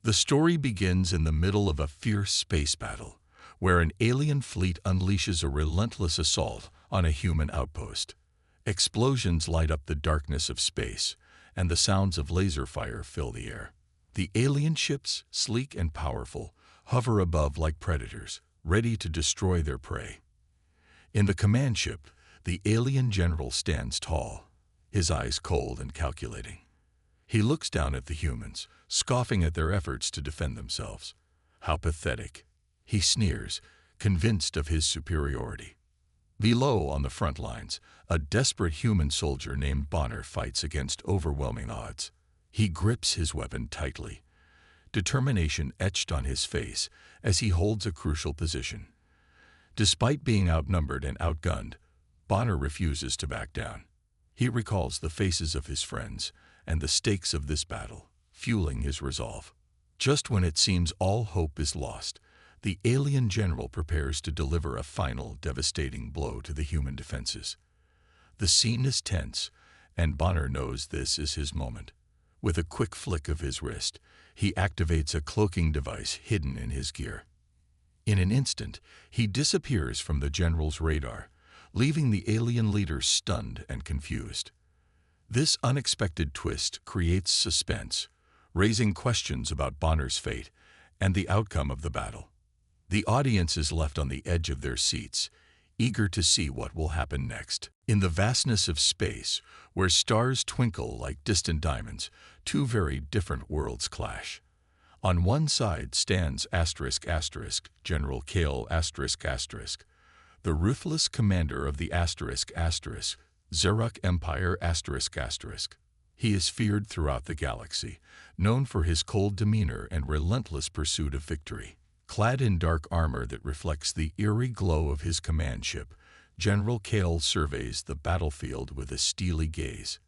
The story begins in the middle of a fierce space battle, where an alien fleet unleashes a relentless assault on a human outpost. Explosions light up the darkness of space, and the sounds of laser fire fill the air. The alien ships, sleek and powerful, hover above like predators, ready to destroy their prey. In the command ship, the alien general stands tall, his eyes cold and calculating. He looks down at the humans, scoffing at their efforts to defend themselves. How pathetic, he sneers, convinced of his superiority. Below, on the front lines, a desperate human soldier named Bonner fights against overwhelming odds. He grips his weapon tightly, determination etched on his face as he holds a crucial position. Despite being outnumbered and outgunned, Bonner refuses to back down. He recalls the faces of his friends and the stakes of this battle, fueling his resolve. Just when it seems all hope is lost, the alien general prepares to deliver a final, devastating blow to the human defenses. The scene is tense, and Bonner knows this is his moment. With a quick flick of his wrist, he activates a cloaking device hidden in his gear. In an instant, he disappears from the general's radar, leaving the alien leader stunned and confused. This unexpected twist creates suspense, raising questions about Bonner's fate and the outcome of the battle. The audience is left on the edge of their seats, eager to see what will happen next. In the vastness of space, where stars twinkle like distant diamonds, two very different worlds clash. On one side stands General Kale ***, the ruthless commander of the Zeruk Empire ***. He is feared throughout the galaxy, known for his cold demeanor and relentless pursuit of victory. Clad in dark armor that reflects the eerie glow of his command ship, General Kale surveys the battlefield with a steely gaze.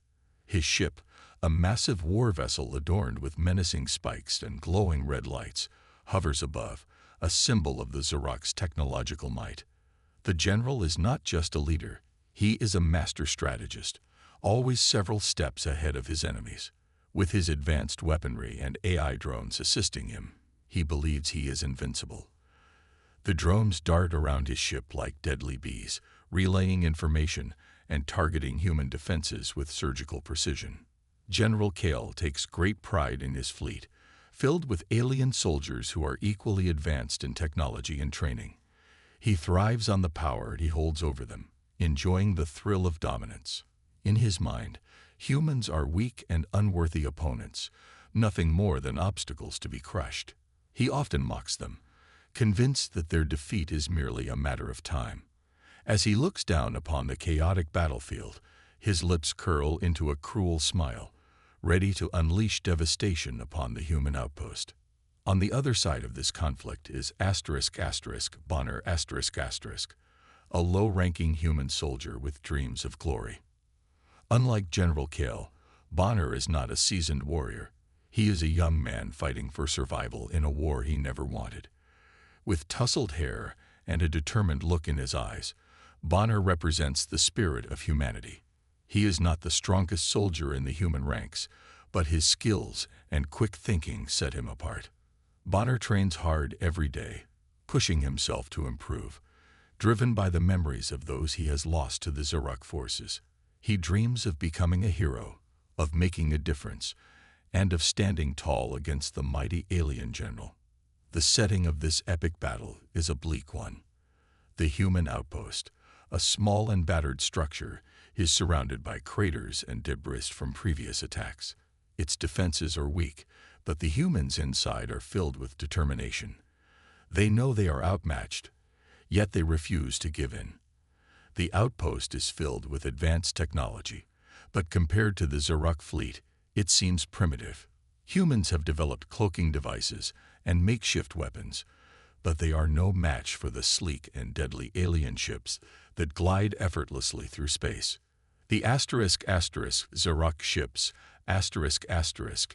His ship, a massive war vessel adorned with menacing spikes and glowing red lights, hovers above, a symbol of the Zeruk's technological might. The general is not just a leader, he is a master strategist, always several steps ahead of his enemies. With his advanced weaponry and AI drones assisting him, he believes he is invincible. The drones dart around his ship like deadly bees, relaying information and targeting human defenses with surgical precision. General Kale takes great pride in his fleet, filled with alien soldiers who are equally advanced in technology and training. He thrives on the power he holds over them, enjoying the thrill of dominance. In his mind, humans are weak and unworthy opponents, nothing more than obstacles to be crushed. He often mocks them, convinced that their defeat is merely a matter of time. As he looks down upon the chaotic battlefield, his lips curl into a cruel smile, ready to unleash devastation upon the human outpost. On the other side of this conflict is Bonner ***, a low-ranking human soldier with dreams of glory. Unlike General Kale, Bonner is not a seasoned warrior. He is a young man fighting for survival in a war he never wanted. With tousled hair and a determined look in his eyes, Bonner represents the spirit of humanity. He is not the strongest soldier in the human ranks, but his skills and quick thinking set him apart. Bonner trains hard every day, pushing himself to improve, driven by the memories of those he has lost to the Zeruk forces. He dreams of becoming a hero, of making a difference, and of standing tall against the mighty alien general. The setting of this epic battle is a bleak one. The human outpost, a small and battered structure, is surrounded by craters and debris from previous attacks. Its defenses are weak, but the humans inside are filled with determination. They know they are outmatched, yet they refuse to give in. The outpost is filled with advanced technology, but compared to the Zeruk fleet, it seems primitive. Humans have developed cloaking devices and makeshift weapons, but they are no match for the sleek and deadly alien ships that glide effortlessly through space. The Zeruk ships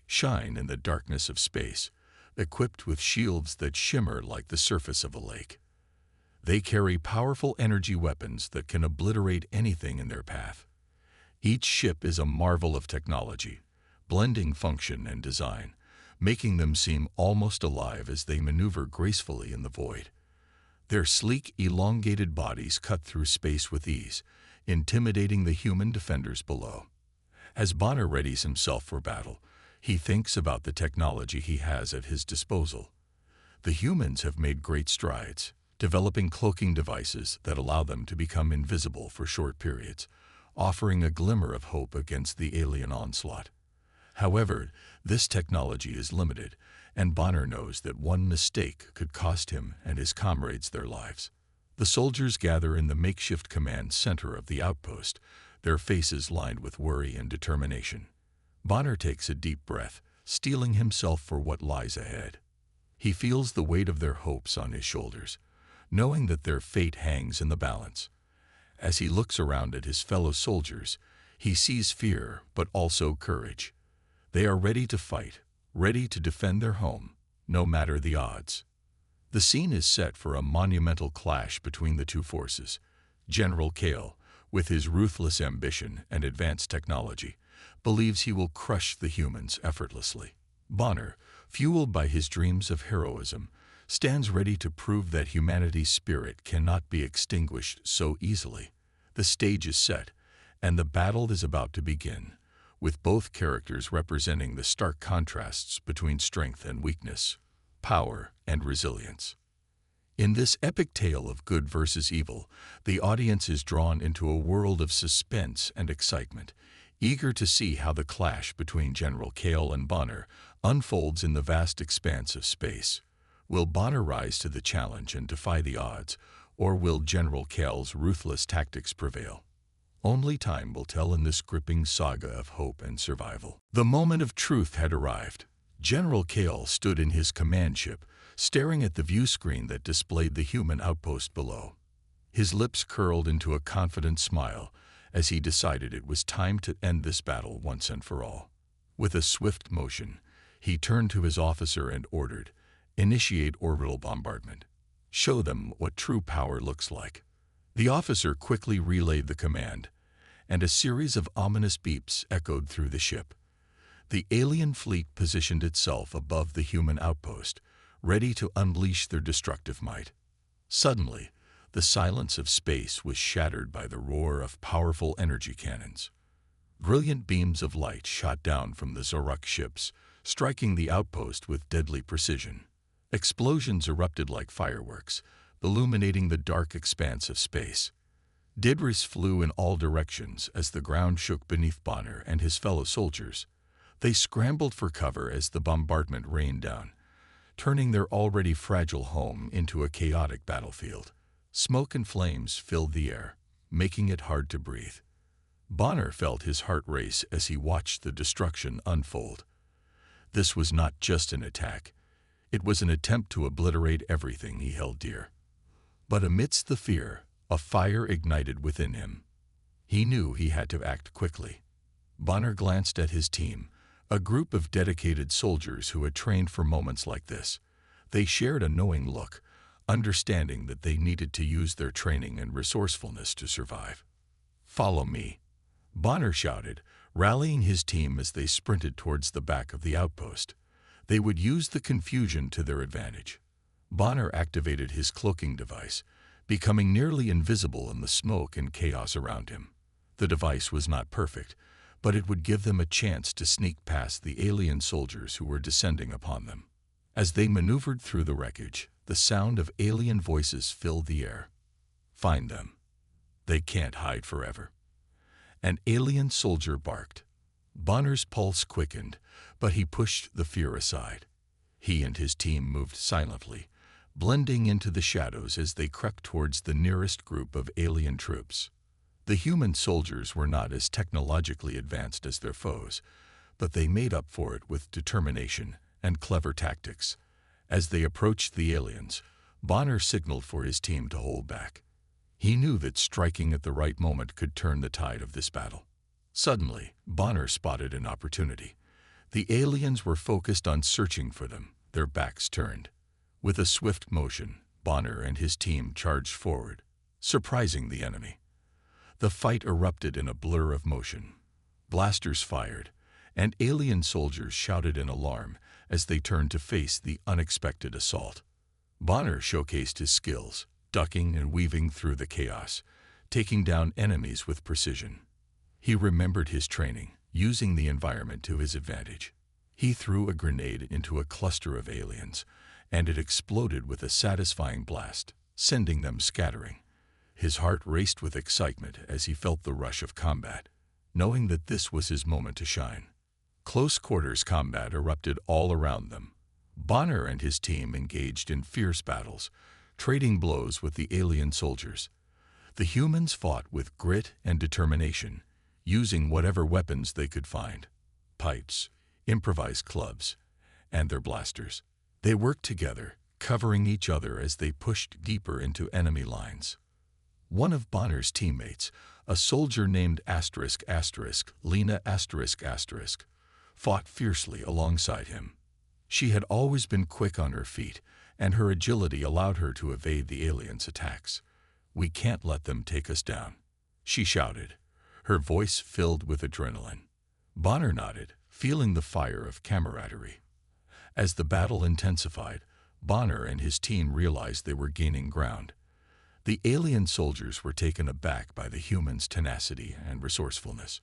shine in the darkness of space, equipped with shields that shimmer like the surface of a lake. They carry powerful energy weapons that can obliterate anything in their path. Each ship is a marvel of technology, blending function and design, making them seem almost alive as they maneuver gracefully in the void. Their sleek, elongated bodies cut through space with ease, intimidating the human defenders below. As Bonner readies himself for battle, he thinks about the technology he has at his disposal. The humans have made great strides, developing cloaking devices that allow them to become invisible for short periods, offering a glimmer of hope against the alien onslaught. However, this technology is limited, and Bonner knows that one mistake could cost him and his comrades their lives. The soldiers gather in the makeshift command center of the outpost, their faces lined with worry and determination. Bonner takes a deep breath, steeling himself for what lies ahead. He feels the weight of their hopes on his shoulders, knowing that their fate hangs in the balance. As he looks around at his fellow soldiers, he sees fear but also courage. They are ready to fight, ready to defend their home, no matter the odds. The scene is set for a monumental clash between the two forces. General Kale, with his ruthless ambition and advanced technology, believes he will crush the humans effortlessly. Bonner, fueled by his dreams of heroism, stands ready to prove that humanity's spirit cannot be extinguished so easily. The stage is set, and the battle is about to begin, with both characters representing the stark contrasts between strength and weakness, power and resilience. In this epic tale of good versus evil, the audience is drawn into a world of suspense and excitement, eager to see how the clash between General Kale and Bonner unfolds in the vast expanse of space. Will Bonner rise to the challenge and defy the odds, or will General Kale's ruthless tactics prevail? Only time will tell in this gripping saga of hope and survival. The moment of truth had arrived. General Kale stood in his command ship, staring at the view screen that displayed the human outpost below. His lips curled into a confident smile as he decided it was time to end this battle once and for all. With a swift motion, he turned to his officer and ordered, "Initiate orbital bombardment. Show them what true power looks like." The officer quickly relayed the command, and a series of ominous beeps echoed through the ship. The alien fleet positioned itself above the human outpost, ready to unleash their destructive might. Suddenly, the silence of space was shattered by the roar of powerful energy cannons. Brilliant beams of light shot down from the Zoruk ships, striking the outpost with deadly precision. Explosions erupted like fireworks, illuminating the dark expanse of space. Debris flew in all directions as the ground shook beneath Bonner and his fellow soldiers. They scrambled for cover as the bombardment rained down, turning their already fragile home into a chaotic battlefield. Smoke and flames filled the air, making it hard to breathe. Bonner felt his heart race as he watched the destruction unfold. This was not just an attack. It was an attempt to obliterate everything he held dear. But amidst the fear, a fire ignited within him. He knew he had to act quickly. Bonner glanced at his team, a group of dedicated soldiers who had trained for moments like this. They shared a knowing look, understanding that they needed to use their training and resourcefulness to survive. "Follow me," Bonner shouted, rallying his team as they sprinted towards the back of the outpost. They would use the confusion to their advantage. Bonner activated his cloaking device, becoming nearly invisible in the smoke and chaos around him. The device was not perfect, but it would give them a chance to sneak past the alien soldiers who were descending upon them. As they maneuvered through the wreckage, the sound of alien voices filled the air. "Find them. They can't hide forever." An alien soldier barked. Bonner's pulse quickened, but he pushed the fear aside. He and his team moved silently, blending into the shadows as they crept towards the nearest group of alien troops. The human soldiers were not as technologically advanced as their foes, but they made up for it with determination and clever tactics. As they approached the aliens, Bonner signaled for his team to hold back. He knew that striking at the right moment could turn the tide of this battle. Suddenly, Bonner spotted an opportunity. The aliens were focused on searching for them, their backs turned. With a swift motion, Bonner and his team charged forward, surprising the enemy. The fight erupted in a blur of motion. Blasters fired, and alien soldiers shouted in alarm as they turned to face the unexpected assault. Bonner showcased his skills, ducking and weaving through the chaos, taking down enemies with precision. He remembered his training, using the environment to his advantage. He threw a grenade into a cluster of aliens, and it exploded with a satisfying blast, sending them scattering. His heart raced with excitement as he felt the rush of combat, knowing that this was his moment to shine. Close quarters combat erupted all around them. Bonner and his team engaged in fierce battles, trading blows with the alien soldiers. The humans fought with grit and determination, using whatever weapons they could find: pipes, improvised clubs, and their blasters. They worked together, covering each other as they pushed deeper into enemy lines. One of Bonner's teammates, a soldier named Lena fought fiercely alongside him. She had always been quick on her feet, and her agility allowed her to evade the aliens' attacks. "We can't let them take us down," she shouted, her voice filled with adrenaline. Bonner nodded, feeling the fire of camaraderie. As the battle intensified, Bonner and his team realized they were gaining ground. The alien soldiers were taken aback by the humans' tenacity and resourcefulness.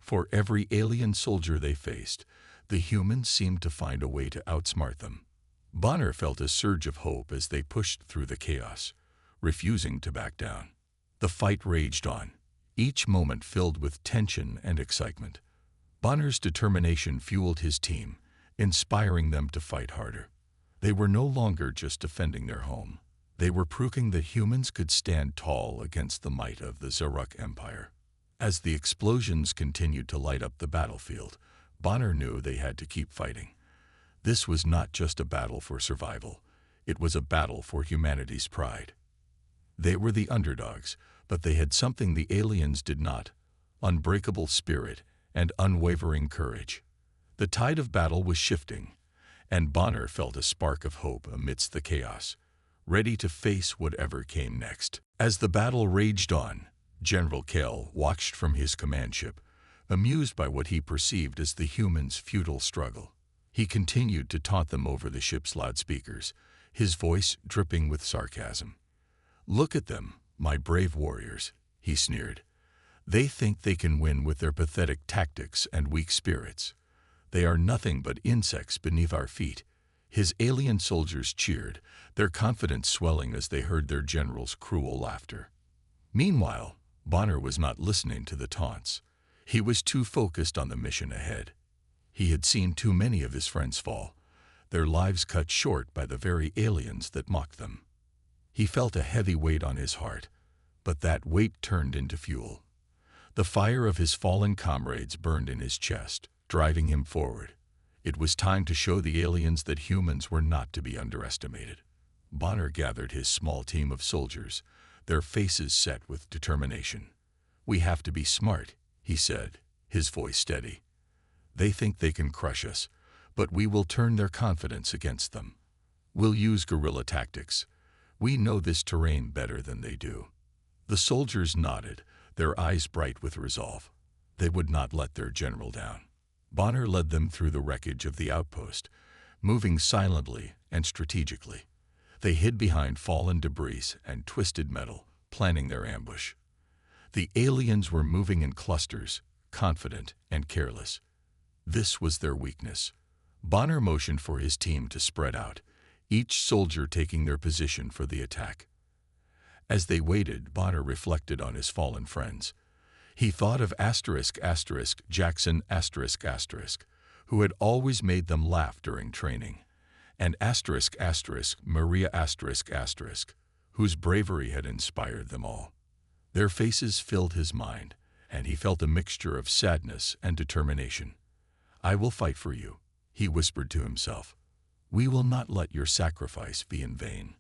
For every alien soldier they faced, the humans seemed to find a way to outsmart them. Bonner felt a surge of hope as they pushed through the chaos, refusing to back down. The fight raged on, each moment filled with tension and excitement. Bonner's determination fueled his team, inspiring them to fight harder. They were no longer just defending their home. They were proving that humans could stand tall against the might of the Zaruk Empire. As the explosions continued to light up the battlefield, Bonner knew they had to keep fighting. This was not just a battle for survival. It was a battle for humanity's pride. They were the underdogs, but they had something the aliens did not: unbreakable spirit and unwavering courage. The tide of battle was shifting, and Bonner felt a spark of hope amidst the chaos, ready to face whatever came next. As the battle raged on, General Kell watched from his command ship, amused by what he perceived as the humans' futile struggle. He continued to taunt them over the ship's loudspeakers, his voice dripping with sarcasm. "Look at them, my brave warriors," he sneered. "They think they can win with their pathetic tactics and weak spirits. They are nothing but insects beneath our feet." His alien soldiers cheered, their confidence swelling as they heard their general's cruel laughter. Meanwhile, Bonner was not listening to the taunts. He was too focused on the mission ahead. He had seen too many of his friends fall, their lives cut short by the very aliens that mocked them. He felt a heavy weight on his heart, but that weight turned into fuel. The fire of his fallen comrades burned in his chest, driving him forward. It was time to show the aliens that humans were not to be underestimated. Bonner gathered his small team of soldiers, their faces set with determination. "We have to be smart," he said, his voice steady. "They think they can crush us, but we will turn their confidence against them. We'll use guerrilla tactics. We know this terrain better than they do." The soldiers nodded, their eyes bright with resolve. They would not let their general down. Bonner led them through the wreckage of the outpost, moving silently and strategically. They hid behind fallen debris and twisted metal, planning their ambush. The aliens were moving in clusters, confident and careless. This was their weakness. Bonner motioned for his team to spread out, each soldier taking their position for the attack. As they waited, Bonner reflected on his fallen friends. He thought of Jackson who had always made them laugh during training, and Maria whose bravery had inspired them all. Their faces filled his mind, and he felt a mixture of sadness and determination. "I will fight for you," he whispered to himself. "We will not let your sacrifice be in vain."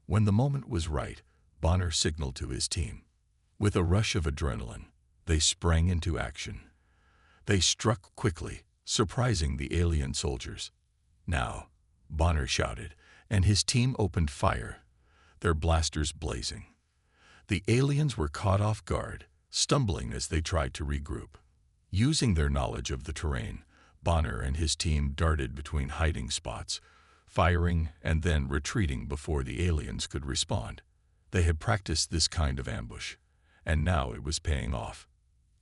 When the moment was right, Bonner signaled to his team. With a rush of adrenaline, they sprang into action. They struck quickly, surprising the alien soldiers. "Now," Bonner shouted, and his team opened fire, their blasters blazing. The aliens were caught off guard, stumbling as they tried to regroup. Using their knowledge of the terrain, Bonner and his team darted between hiding spots, firing and then retreating before the aliens could respond. They had practiced this kind of ambush, and now it was paying off.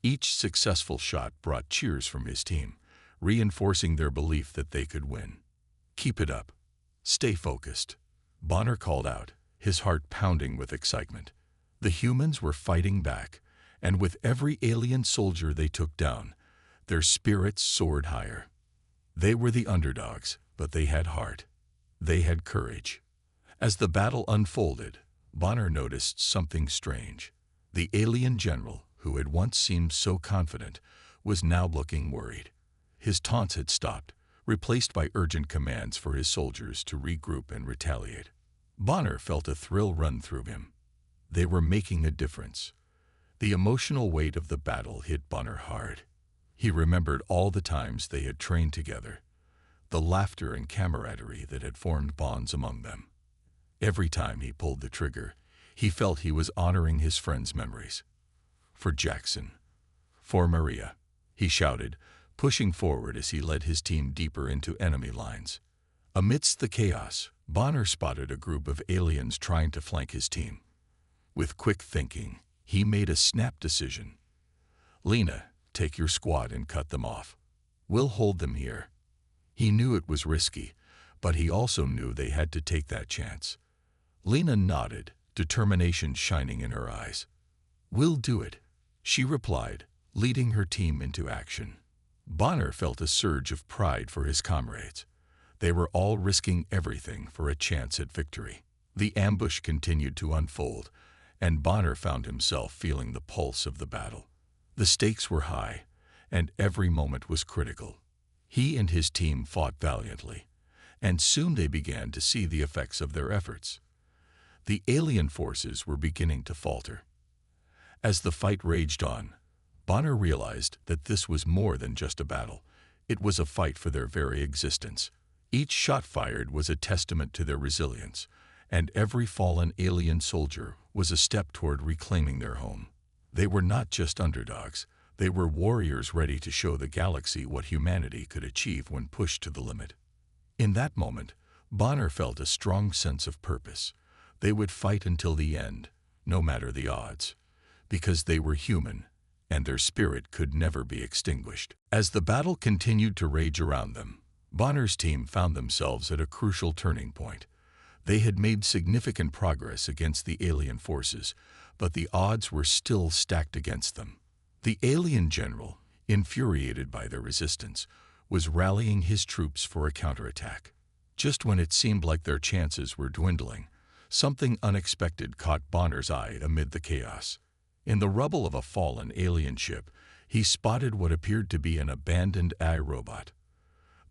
Each successful shot brought cheers from his team, reinforcing their belief that they could win. "Keep it up. Stay focused," Bonner called out, his heart pounding with excitement. The humans were fighting back, and with every alien soldier they took down, their spirits soared higher. They were the underdogs, but they had heart. They had courage. As the battle unfolded, Bonner noticed something strange. The alien general, who had once seemed so confident, was now looking worried. His taunts had stopped, replaced by urgent commands for his soldiers to regroup and retaliate. Bonner felt a thrill run through him. They were making a difference. The emotional weight of the battle hit Bonner hard. He remembered all the times they had trained together, the laughter and camaraderie that had formed bonds among them. Every time he pulled the trigger, he felt he was honoring his friends' memories. "For Jackson. For Maria," he shouted, pushing forward as he led his team deeper into enemy lines. Amidst the chaos, Bonner spotted a group of aliens trying to flank his team. With quick thinking, he made a snap decision. "Lena, take your squad and cut them off. We'll hold them here." He knew it was risky, but he also knew they had to take that chance. Lena nodded, determination shining in her eyes. "We'll do it," she replied, leading her team into action. Bonner felt a surge of pride for his comrades. They were all risking everything for a chance at victory. The ambush continued to unfold, and Bonner found himself feeling the pulse of the battle. The stakes were high, and every moment was critical. He and his team fought valiantly, and soon they began to see the effects of their efforts. The alien forces were beginning to falter. As the fight raged on, Bonner realized that this was more than just a battle. It was a fight for their very existence. Each shot fired was a testament to their resilience, and every fallen alien soldier was a step toward reclaiming their home. They were not just underdogs. They were warriors ready to show the galaxy what humanity could achieve when pushed to the limit. In that moment, Bonner felt a strong sense of purpose. They would fight until the end, no matter the odds, because they were human, and their spirit could never be extinguished. As the battle continued to rage around them, Bonner's team found themselves at a crucial turning point. They had made significant progress against the alien forces, but the odds were still stacked against them. The alien general, infuriated by their resistance, was rallying his troops for a counterattack. Just when it seemed like their chances were dwindling, something unexpected caught Bonner's eye amid the chaos. In the rubble of a fallen alien ship, he spotted what appeared to be an abandoned AI robot.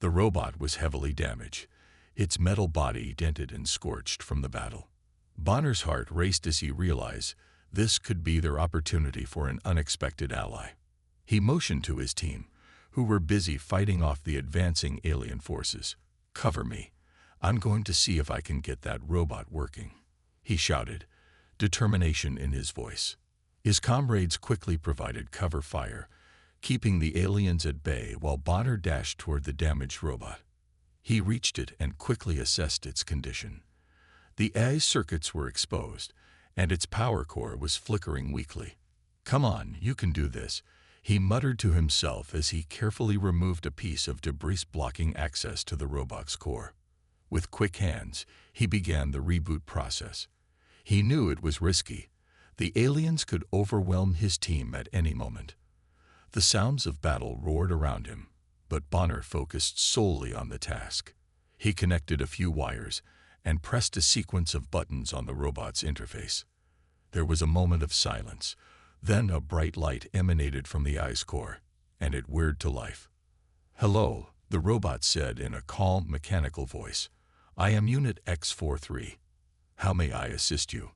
The robot was heavily damaged, its metal body dented and scorched from the battle. Bonner's heart raced as he realized this could be their opportunity for an unexpected ally. He motioned to his team, who were busy fighting off the advancing alien forces. "Cover me. I'm going to see if I can get that robot working," he shouted, determination in his voice. His comrades quickly provided cover fire, keeping the aliens at bay while Bonner dashed toward the damaged robot. He reached it and quickly assessed its condition. The AI's circuits were exposed, and its power core was flickering weakly. "Come on, you can do this," he muttered to himself as he carefully removed a piece of debris blocking access to the robot's core. With quick hands, he began the reboot process. He knew it was risky. The aliens could overwhelm his team at any moment. The sounds of battle roared around him, but Bonner focused solely on the task. He connected a few wires and pressed a sequence of buttons on the robot's interface. There was a moment of silence. Then a bright light emanated from the AI's core, and it whirred to life. "Hello," the robot said in a calm, mechanical voice. "I am Unit X-43. How may I assist you?"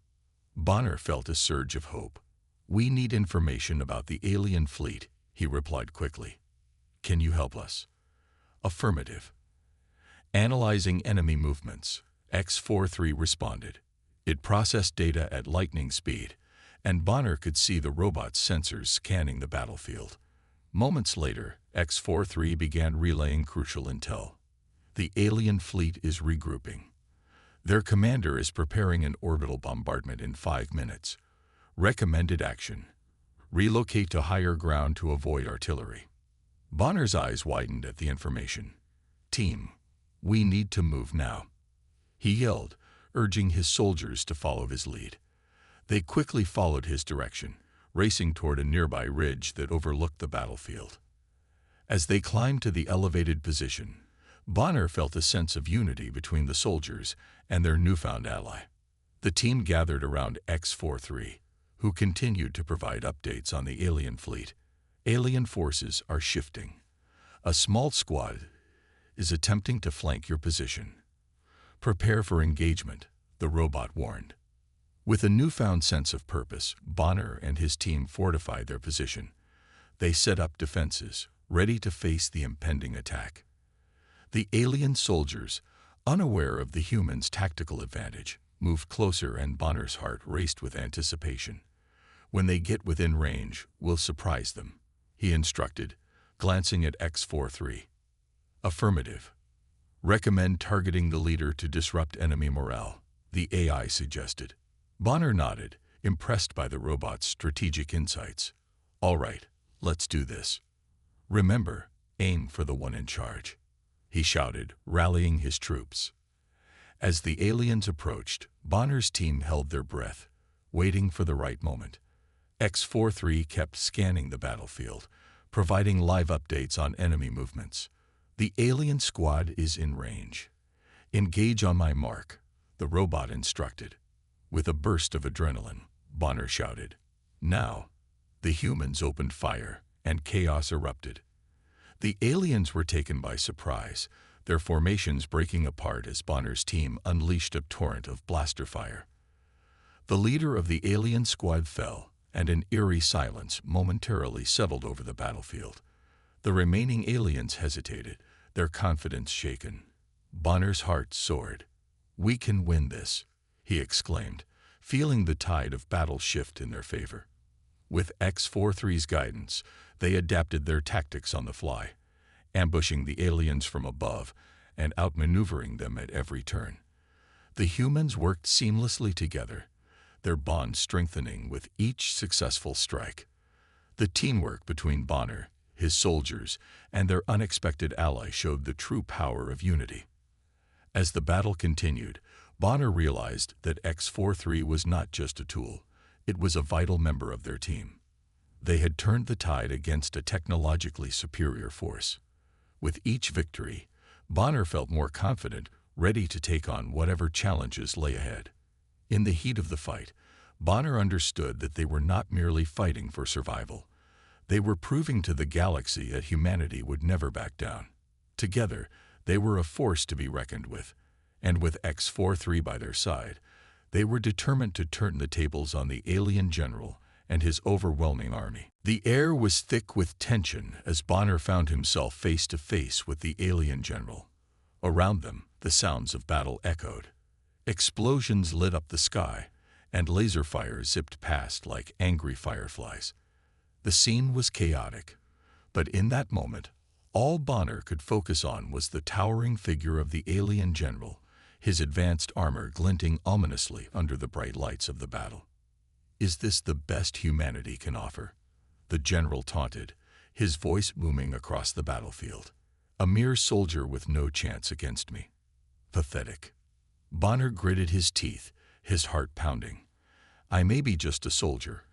Bonner felt a surge of hope. "We need information about the alien fleet," he replied quickly. "Can you help us?" "Affirmative." Analyzing enemy movements, X-43 responded. It processed data at lightning speed, and Bonner could see the robot's sensors scanning the battlefield. Moments later, X-43 began relaying crucial intel. The alien fleet is regrouping. Their commander is preparing an orbital bombardment in 5 minutes. Recommended action: relocate to higher ground to avoid artillery. Bonner's eyes widened at the information. Team, we need to move now, he yelled, urging his soldiers to follow his lead. They quickly followed his direction, racing toward a nearby ridge that overlooked the battlefield. As they climbed to the elevated position, Bonner felt a sense of unity between the soldiers and their newfound ally. The team gathered around X-43, who continued to provide updates on the alien fleet. Alien forces are shifting. A small squad is attempting to flank your position. Prepare for engagement, the robot warned. With a newfound sense of purpose, Bonner and his team fortified their position. They set up defenses, ready to face the impending attack. The alien soldiers, unaware of the humans' tactical advantage, moved closer, and Bonner's heart raced with anticipation. When they get within range, we'll surprise them, he instructed, glancing at X-43. Affirmative. Recommend targeting the leader to disrupt enemy morale, the AI suggested. Bonner nodded, impressed by the robot's strategic insights. All right, let's do this. Remember, aim for the one in charge, he shouted, rallying his troops. As the aliens approached, Bonner's team held their breath, waiting for the right moment. X-43 kept scanning the battlefield, providing live updates on enemy movements. The alien squad is in range. Engage on my mark, the robot instructed. With a burst of adrenaline, Bonner shouted. Now, the humans opened fire, and chaos erupted. The aliens were taken by surprise, their formations breaking apart as Bonner's team unleashed a torrent of blaster fire. The leader of the alien squad fell, and an eerie silence momentarily settled over the battlefield. The remaining aliens hesitated, their confidence shaken. Bonner's heart soared. We can win this, he exclaimed, feeling the tide of battle shift in their favor. With X-43's guidance, they adapted their tactics on the fly, ambushing the aliens from above and outmaneuvering them at every turn. The humans worked seamlessly together, their bond strengthening with each successful strike. The teamwork between Bonner, his soldiers, and their unexpected ally showed the true power of unity. As the battle continued, Bonner realized that X-43 was not just a tool, it was a vital member of their team. They had turned the tide against a technologically superior force. With each victory, Bonner felt more confident, ready to take on whatever challenges lay ahead. In the heat of the fight, Bonner understood that they were not merely fighting for survival. They were proving to the galaxy that humanity would never back down. Together, they were a force to be reckoned with, and with X-43 by their side, they were determined to turn the tables on the alien general and his overwhelming army. The air was thick with tension as Bonner found himself face to face with the alien general. Around them, the sounds of battle echoed. Explosions lit up the sky, and laser fire zipped past like angry fireflies. The scene was chaotic, but in that moment, all Bonner could focus on was the towering figure of the alien general, his advanced armor glinting ominously under the bright lights of the battle. Is this the best humanity can offer? The general taunted, his voice booming across the battlefield. A mere soldier with no chance against me. Pathetic. Bonner gritted his teeth, his heart pounding. I may be just a soldier,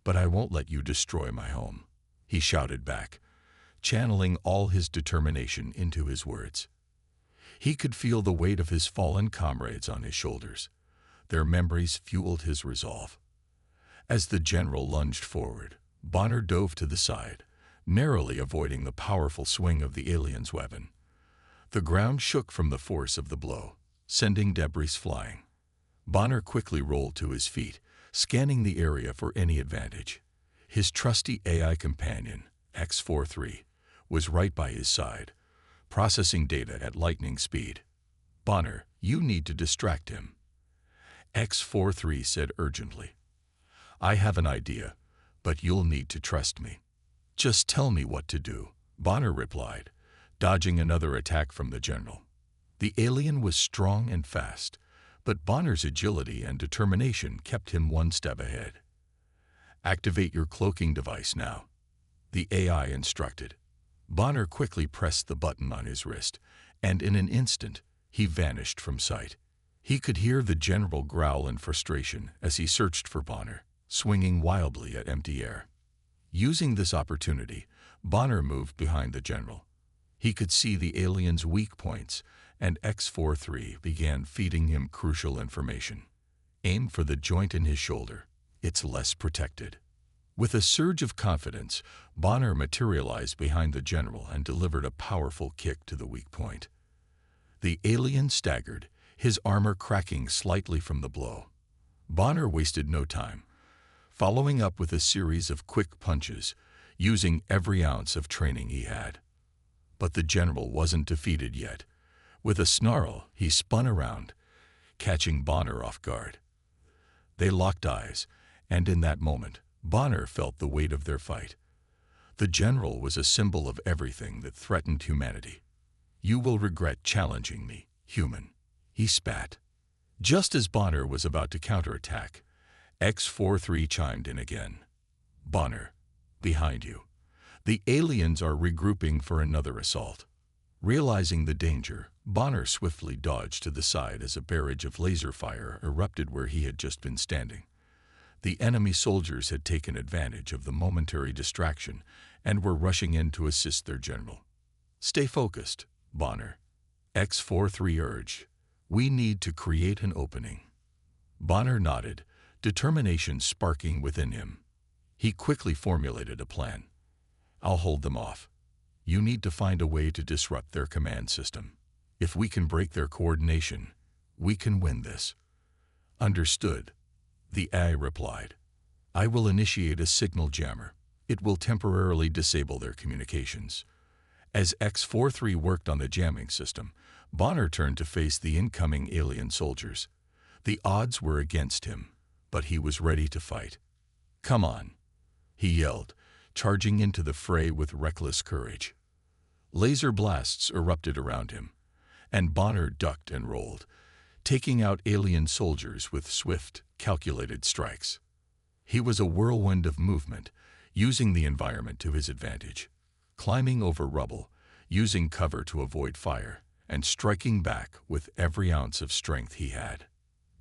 but I won't let you destroy my home, he shouted back, channeling all his determination into his words. He could feel the weight of his fallen comrades on his shoulders. Their memories fueled his resolve. As the general lunged forward, Bonner dove to the side, narrowly avoiding the powerful swing of the alien's weapon. The ground shook from the force of the blow, sending debris flying. Bonner quickly rolled to his feet, scanning the area for any advantage. His trusty AI companion, X-43, was right by his side, processing data at lightning speed. Bonner, you need to distract him, X-43 said urgently. I have an idea, but you'll need to trust me. "Just tell me what to do," Bonner replied, dodging another attack from the general. The alien was strong and fast, but Bonner's agility and determination kept him one step ahead. "Activate your cloaking device now," the AI instructed. Bonner quickly pressed the button on his wrist, and in an instant, he vanished from sight. He could hear the general growl in frustration as he searched for Bonner, swinging wildly at empty air. Using this opportunity, Bonner moved behind the general. He could see the alien's weak points, and X-43 began feeding him crucial information. "Aim for the joint in his shoulder. It's less protected." With a surge of confidence, Bonner materialized behind the general and delivered a powerful kick to the weak point. The alien staggered, his armor cracking slightly from the blow. Bonner wasted no time, following up with a series of quick punches, using every ounce of training he had. But the general wasn't defeated yet. With a snarl, he spun around, catching Bonner off guard. They locked eyes, and in that moment, Bonner felt the weight of their fight. The general was a symbol of everything that threatened humanity. "You will regret challenging me, human," he spat. Just as Bonner was about to counterattack, X-43 chimed in again. "Bonner, behind you. The aliens are regrouping for another assault." Realizing the danger, Bonner swiftly dodged to the side as a barrage of laser fire erupted where he had just been standing. The enemy soldiers had taken advantage of the momentary distraction and were rushing in to assist their general. "Stay focused, Bonner," X-43 urged. "We need to create an opening." Bonner nodded, determination sparking within him. He quickly formulated a plan. "I'll hold them off. You need to find a way to disrupt their command system. If we can break their coordination, we can win this." "Understood," the AI replied. "I will initiate a signal jammer. It will temporarily disable their communications." As X-43 worked on the jamming system, Bonner turned to face the incoming alien soldiers. The odds were against him, but he was ready to fight. "Come on," he yelled, charging into the fray with reckless courage. Laser blasts erupted around him, and Bonner ducked and rolled, taking out alien soldiers with swift, calculated strikes. He was a whirlwind of movement, using the environment to his advantage, climbing over rubble, using cover to avoid fire, and striking back with every ounce of strength he had.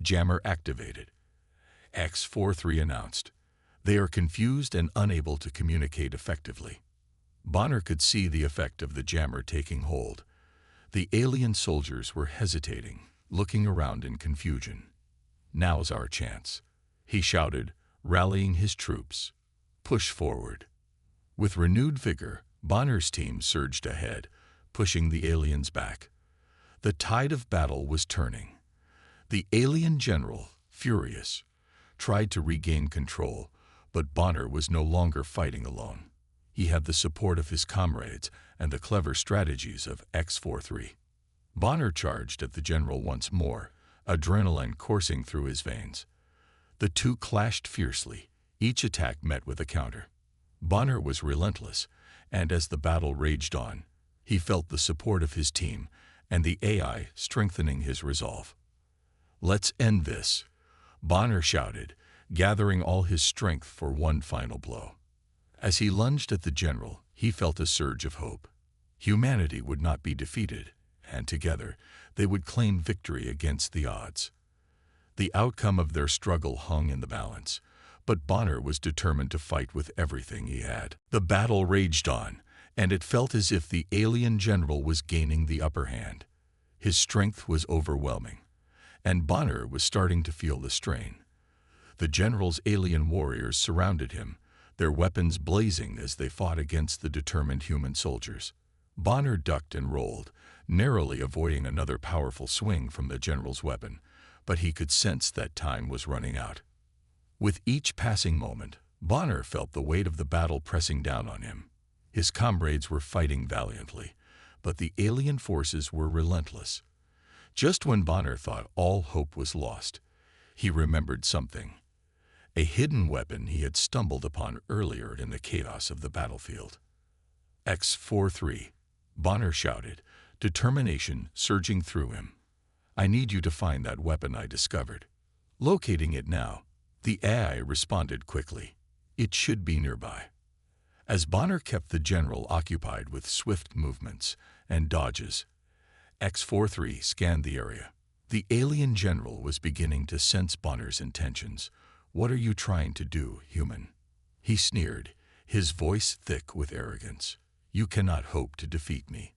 "Jammer activated," X-43 announced. "They are confused and unable to communicate effectively." Bonner could see the effect of the jammer taking hold. The alien soldiers were hesitating, looking around in confusion. "Now's our chance," he shouted, rallying his troops. "Push forward." With renewed vigor, Bonner's team surged ahead, pushing the aliens back. The tide of battle was turning. The alien general, furious, tried to regain control, but Bonner was no longer fighting alone. He had the support of his comrades and the clever strategies of X-43. Bonner charged at the general once more, adrenaline coursing through his veins. The two clashed fiercely, each attack met with a counter. Bonner was relentless, and as the battle raged on, he felt the support of his team and the AI strengthening his resolve. "Let's end this," Bonner shouted, gathering all his strength for one final blow. As he lunged at the general, he felt a surge of hope. Humanity would not be defeated, and together they would claim victory against the odds. The outcome of their struggle hung in the balance, but Bonner was determined to fight with everything he had. The battle raged on, and it felt as if the alien general was gaining the upper hand. His strength was overwhelming, and Bonner was starting to feel the strain. The general's alien warriors surrounded him, their weapons blazing as they fought against the determined human soldiers. Bonner ducked and rolled, narrowly avoiding another powerful swing from the general's weapon, but he could sense that time was running out. With each passing moment, Bonner felt the weight of the battle pressing down on him. His comrades were fighting valiantly, but the alien forces were relentless. Just when Bonner thought all hope was lost, he remembered something. a hidden weapon he had stumbled upon earlier in the chaos of the battlefield. X-43, Bonner shouted, determination surging through him. I need you to find that weapon I discovered. Locating it now, the AI responded quickly. It should be nearby. As Bonner kept the general occupied with swift movements and dodges, X-43 scanned the area. The alien general was beginning to sense Bonner's intentions. What are you trying to do, human? He sneered, his voice thick with arrogance. You cannot hope to defeat me.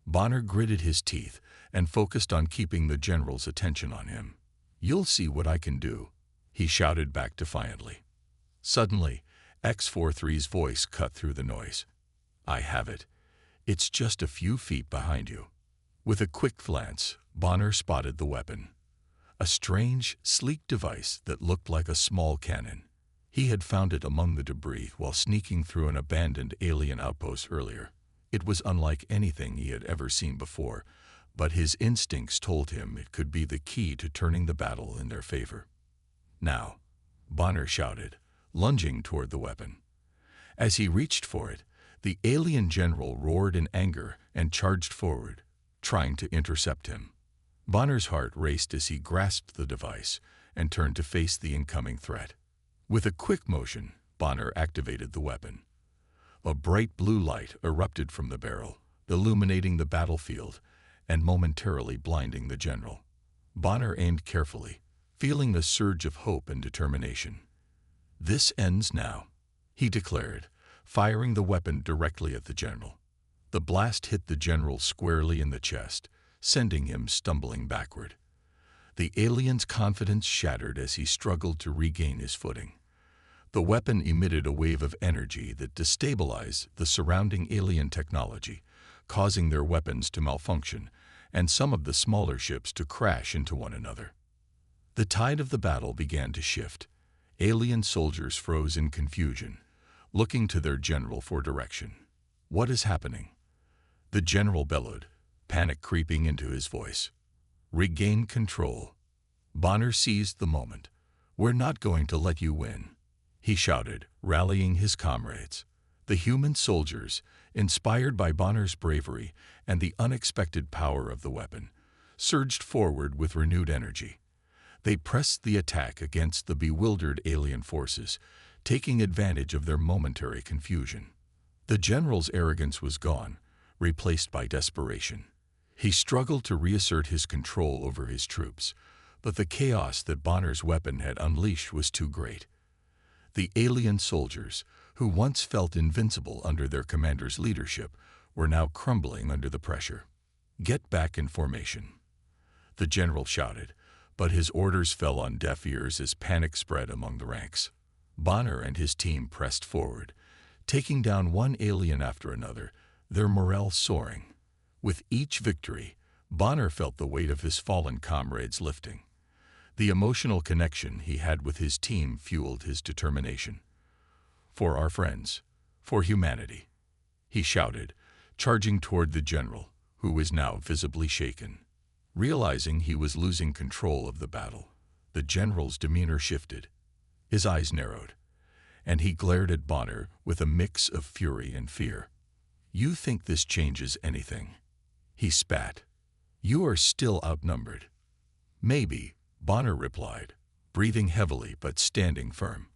Bonner gritted his teeth and focused on keeping the general's attention on him. You'll see what I can do, he shouted back defiantly. Suddenly, X-43's voice cut through the noise. I have it. It's just a few feet behind you. With a quick glance, Bonner spotted the weapon. A strange, sleek device that looked like a small cannon. He had found it among the debris while sneaking through an abandoned alien outpost earlier. It was unlike anything he had ever seen before, but his instincts told him it could be the key to turning the battle in their favor. Now, Bonner shouted, lunging toward the weapon. As he reached for it, the alien general roared in anger and charged forward, trying to intercept him. Bonner's heart raced as he grasped the device and turned to face the incoming threat. With a quick motion, Bonner activated the weapon. A bright blue light erupted from the barrel, illuminating the battlefield and momentarily blinding the general. Bonner aimed carefully, feeling a surge of hope and determination. This ends now, he declared, firing the weapon directly at the general. The blast hit the general squarely in the chest, sending him stumbling backward. The alien's confidence shattered as he struggled to regain his footing. The weapon emitted a wave of energy that destabilized the surrounding alien technology, causing their weapons to malfunction and some of the smaller ships to crash into one another. The tide of the battle began to shift. Alien soldiers froze in confusion, looking to their general for direction. What is happening? The general bellowed, panic creeping into his voice. Regain control. Bonner seized the moment. We're not going to let you win, he shouted, rallying his comrades. The human soldiers, inspired by Bonner's bravery and the unexpected power of the weapon, surged forward with renewed energy. They pressed the attack against the bewildered alien forces, taking advantage of their momentary confusion. The general's arrogance was gone, replaced by desperation. He struggled to reassert his control over his troops, but the chaos that Bonner's weapon had unleashed was too great. The alien soldiers, who once felt invincible under their commander's leadership, were now crumbling under the pressure. Get back in formation, the general shouted, but his orders fell on deaf ears as panic spread among the ranks. Bonner and his team pressed forward, taking down one alien after another, their morale soaring. With each victory, Bonner felt the weight of his fallen comrades lifting. The emotional connection he had with his team fueled his determination. For our friends, for humanity, he shouted, charging toward the general, who was now visibly shaken. Realizing he was losing control of the battle, the general's demeanor shifted. His eyes narrowed, and he glared at Bonner with a mix of fury and fear. You think this changes anything? He spat. You are still outnumbered. Maybe, Bonner replied, breathing heavily but standing firm.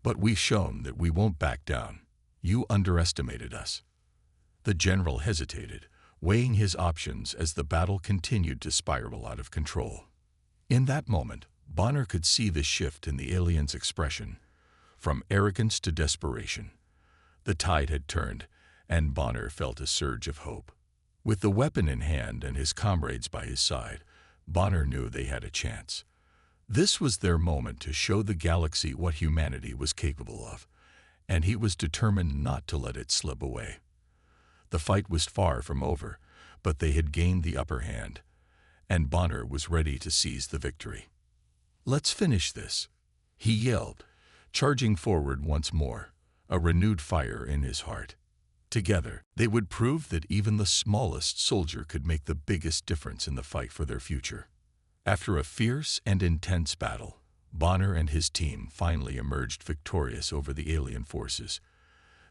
But we've shown that we won't back down. You underestimated us. The general hesitated, weighing his options as the battle continued to spiral out of control. In that moment, Bonner could see the shift in the alien's expression, from arrogance to desperation. The tide had turned, and Bonner felt a surge of hope. With the weapon in hand and his comrades by his side, Bonner knew they had a chance. This was their moment to show the galaxy what humanity was capable of, and he was determined not to let it slip away. The fight was far from over, but they had gained the upper hand, and Bonner was ready to seize the victory. Let's finish this, he yelled, charging forward once more, a renewed fire in his heart. Together, they would prove that even the smallest soldier could make the biggest difference in the fight for their future. After a fierce and intense battle, Bonner and his team finally emerged victorious over the alien forces.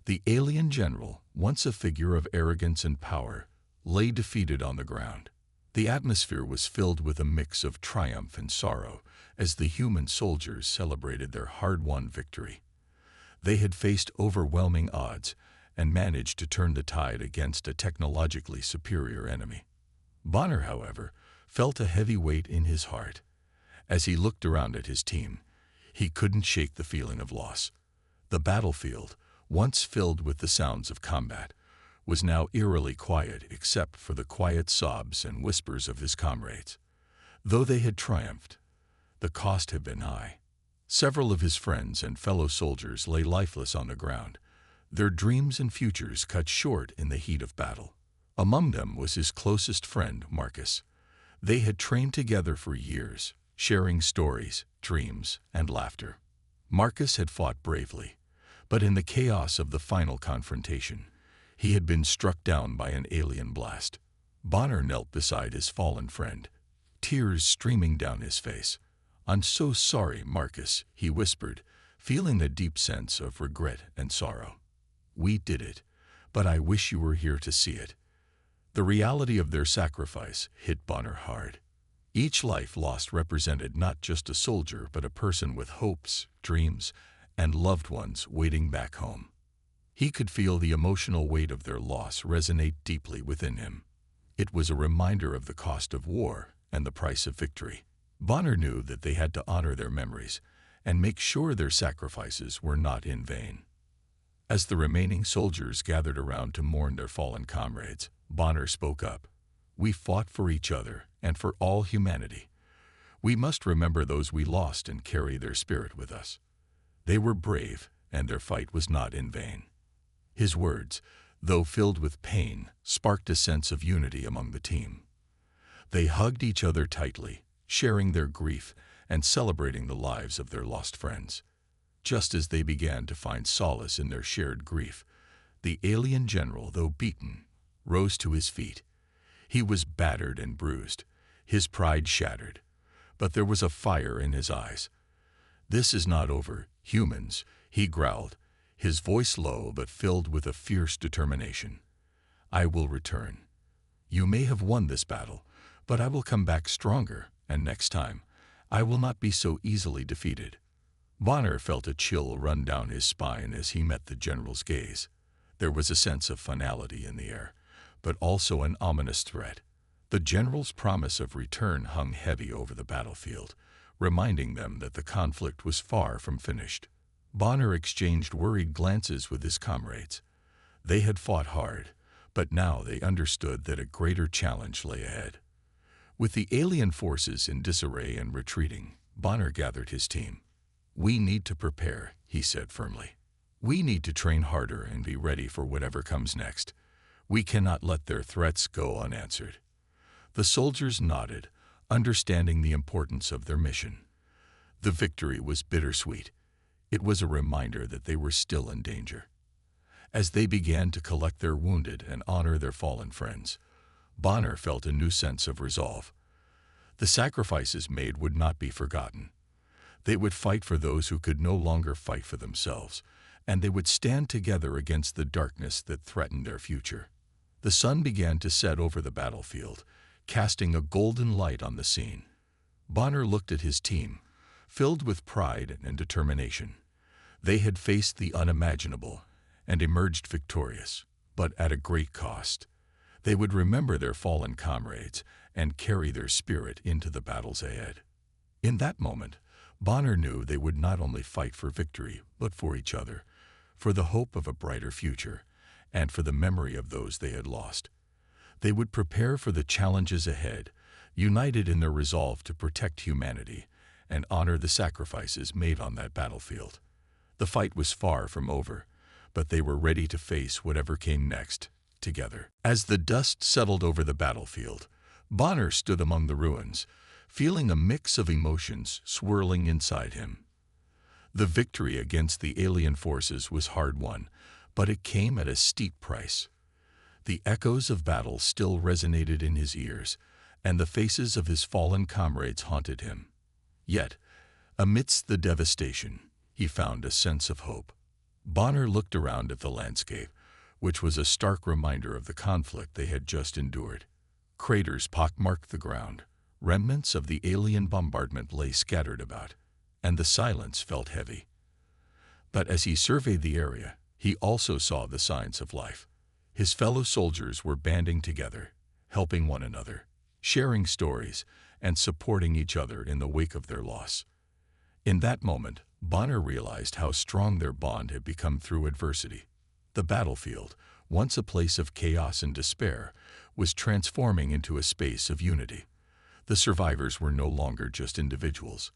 The alien general, once a figure of arrogance and power, lay defeated on the ground. The atmosphere was filled with a mix of triumph and sorrow as the human soldiers celebrated their hard-won victory. They had faced overwhelming odds and managed to turn the tide against a technologically superior enemy. Bonner, however, felt a heavy weight in his heart. As he looked around at his team, he couldn't shake the feeling of loss. The battlefield, once filled with the sounds of combat, was now eerily quiet except for the quiet sobs and whispers of his comrades. Though they had triumphed, the cost had been high. Several of his friends and fellow soldiers lay lifeless on the ground, their dreams and futures cut short in the heat of battle. Among them was his closest friend, Marcus. They had trained together for years, sharing stories, dreams, and laughter. Marcus had fought bravely, but in the chaos of the final confrontation, he had been struck down by an alien blast. Bonner knelt beside his fallen friend, tears streaming down his face. "I'm so sorry, Marcus," he whispered, feeling a deep sense of regret and sorrow. "We did it, but I wish you were here to see it." The reality of their sacrifice hit Bonner hard. Each life lost represented not just a soldier, but a person with hopes, dreams, and loved ones waiting back home. He could feel the emotional weight of their loss resonate deeply within him. It was a reminder of the cost of war and the price of victory. Bonner knew that they had to honor their memories and make sure their sacrifices were not in vain. As the remaining soldiers gathered around to mourn their fallen comrades, Bonner spoke up. "We fought for each other and for all humanity. We must remember those we lost and carry their spirit with us. They were brave, and their fight was not in vain." His words, though filled with pain, sparked a sense of unity among the team. They hugged each other tightly, sharing their grief and celebrating the lives of their lost friends. Just as they began to find solace in their shared grief, the alien general, though beaten, rose to his feet. He was battered and bruised, his pride shattered, but there was a fire in his eyes. "This is not over, humans," he growled, his voice low but filled with a fierce determination. "I will return. You may have won this battle, but I will come back stronger, and next time, I will not be so easily defeated." Bonner felt a chill run down his spine as he met the general's gaze. There was a sense of finality in the air, but also an ominous threat. The general's promise of return hung heavy over the battlefield, reminding them that the conflict was far from finished. Bonner exchanged worried glances with his comrades. They had fought hard, but now they understood that a greater challenge lay ahead. With the alien forces in disarray and retreating, Bonner gathered his team. "We need to prepare," he said firmly. "We need to train harder and be ready for whatever comes next. We cannot let their threats go unanswered." The soldiers nodded, understanding the importance of their mission. The victory was bittersweet. It was a reminder that they were still in danger. As they began to collect their wounded and honor their fallen friends, Bonner felt a new sense of resolve. The sacrifices made would not be forgotten. They would fight for those who could no longer fight for themselves, and they would stand together against the darkness that threatened their future. The sun began to set over the battlefield, casting a golden light on the scene. Bonner looked at his team, filled with pride and determination. They had faced the unimaginable and emerged victorious, but at a great cost. They would remember their fallen comrades and carry their spirit into the battles ahead. In that moment, Bonner knew they would not only fight for victory, but for each other, for the hope of a brighter future, and for the memory of those they had lost. They would prepare for the challenges ahead, united in their resolve to protect humanity and honor the sacrifices made on that battlefield. The fight was far from over, but they were ready to face whatever came next, together. As the dust settled over the battlefield, Bonner stood among the ruins, feeling a mix of emotions swirling inside him. The victory against the alien forces was hard won, but it came at a steep price. The echoes of battle still resonated in his ears, and the faces of his fallen comrades haunted him. Yet, Amidst the devastation, he found a sense of hope. Bonner looked around at the landscape, which was a stark reminder of the conflict they had just endured. Craters pockmarked the ground, remnants of the alien bombardment lay scattered about, and the silence felt heavy. But as he surveyed the area, he also saw the signs of life. His fellow soldiers were banding together, helping one another, sharing stories, and supporting each other in the wake of their loss. In that moment, Bonner realized how strong their bond had become through adversity. The battlefield, once a place of chaos and despair, was transforming into a space of unity. The survivors were no longer just individuals.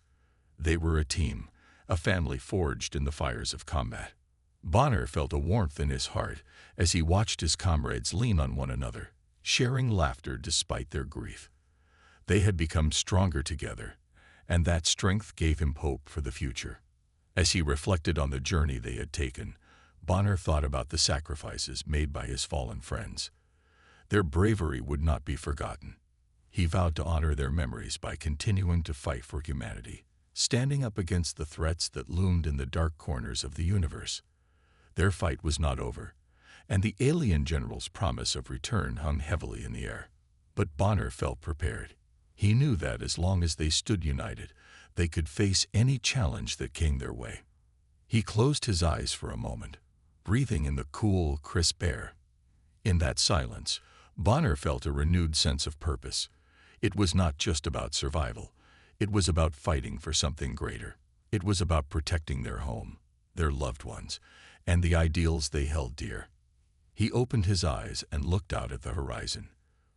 They were a team, a family forged in the fires of combat. Bonner felt a warmth in his heart as he watched his comrades lean on one another, sharing laughter despite their grief. They had become stronger together, and that strength gave him hope for the future. As he reflected on the journey they had taken, Bonner thought about the sacrifices made by his fallen friends. Their bravery would not be forgotten. He vowed to honor their memories by continuing to fight for humanity, standing up against the threats that loomed in the dark corners of the universe. Their fight was not over, and the alien general's promise of return hung heavily in the air. But Bonner felt prepared. He knew that as long as they stood united, they could face any challenge that came their way. He closed his eyes for a moment, breathing in the cool, crisp air. In that silence, Bonner felt a renewed sense of purpose. It was not just about survival. It was about fighting for something greater. It was about protecting their home, their loved ones, and the ideals they held dear. He opened his eyes and looked out at the horizon,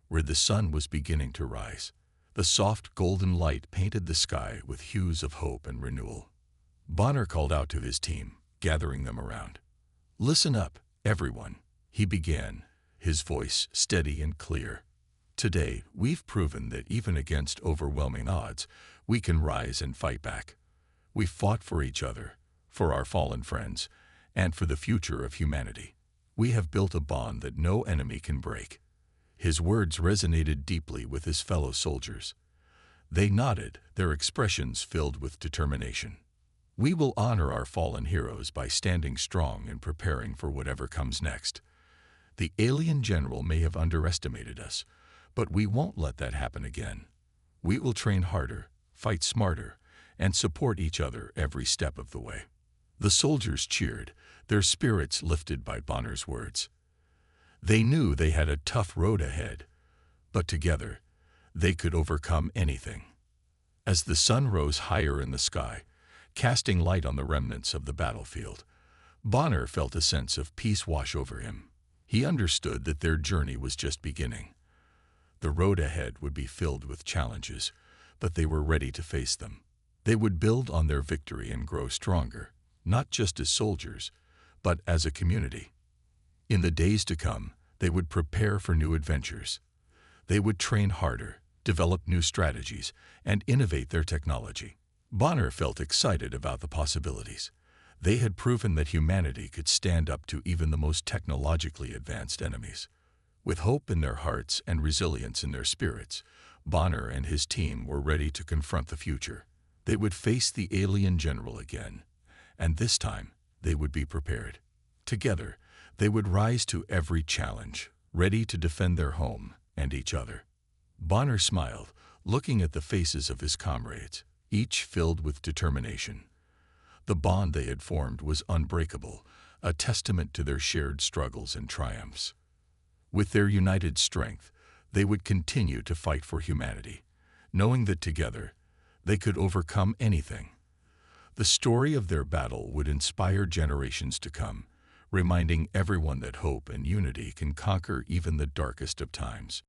where the sun was beginning to rise. The soft golden light painted the sky with hues of hope and renewal. Bonner called out to his team, gathering them around. "Listen up, everyone," he began, his voice steady and clear. "Today, we've proven that even against overwhelming odds, we can rise and fight back. We fought for each other, for our fallen friends, and for the future of humanity. We have built a bond that no enemy can break." His words resonated deeply with his fellow soldiers. They nodded, their expressions filled with determination. "We will honor our fallen heroes by standing strong and preparing for whatever comes next. The alien general may have underestimated us, but we won't let that happen again. We will train harder, fight smarter, and support each other every step of the way." The soldiers cheered, their spirits lifted by Bonner's words. They knew they had a tough road ahead, but together, they could overcome anything. As the sun rose higher in the sky, casting light on the remnants of the battlefield, Bonner felt a sense of peace wash over him. He understood that their journey was just beginning. The road ahead would be filled with challenges, but they were ready to face them. They would build on their victory and grow stronger, not just as soldiers, but as a community. In the days to come, they would prepare for new adventures. They would train harder, develop new strategies, and innovate their technology. Bonner felt excited about the possibilities. They had proven that humanity could stand up to even the most technologically advanced enemies. With hope in their hearts and resilience in their spirits, Bonner and his team were ready to confront the future. They would face the alien general again, and this time they would be prepared. Together, they would rise to every challenge, ready to defend their home and each other. Bonner smiled, looking at the faces of his comrades, each filled with determination. The bond they had formed was unbreakable, a testament to their shared struggles and triumphs. With their united strength, they would continue to fight for humanity, knowing that together they could overcome anything. The story of their battle would inspire generations to come, reminding everyone that hope and unity can conquer even the darkest of times.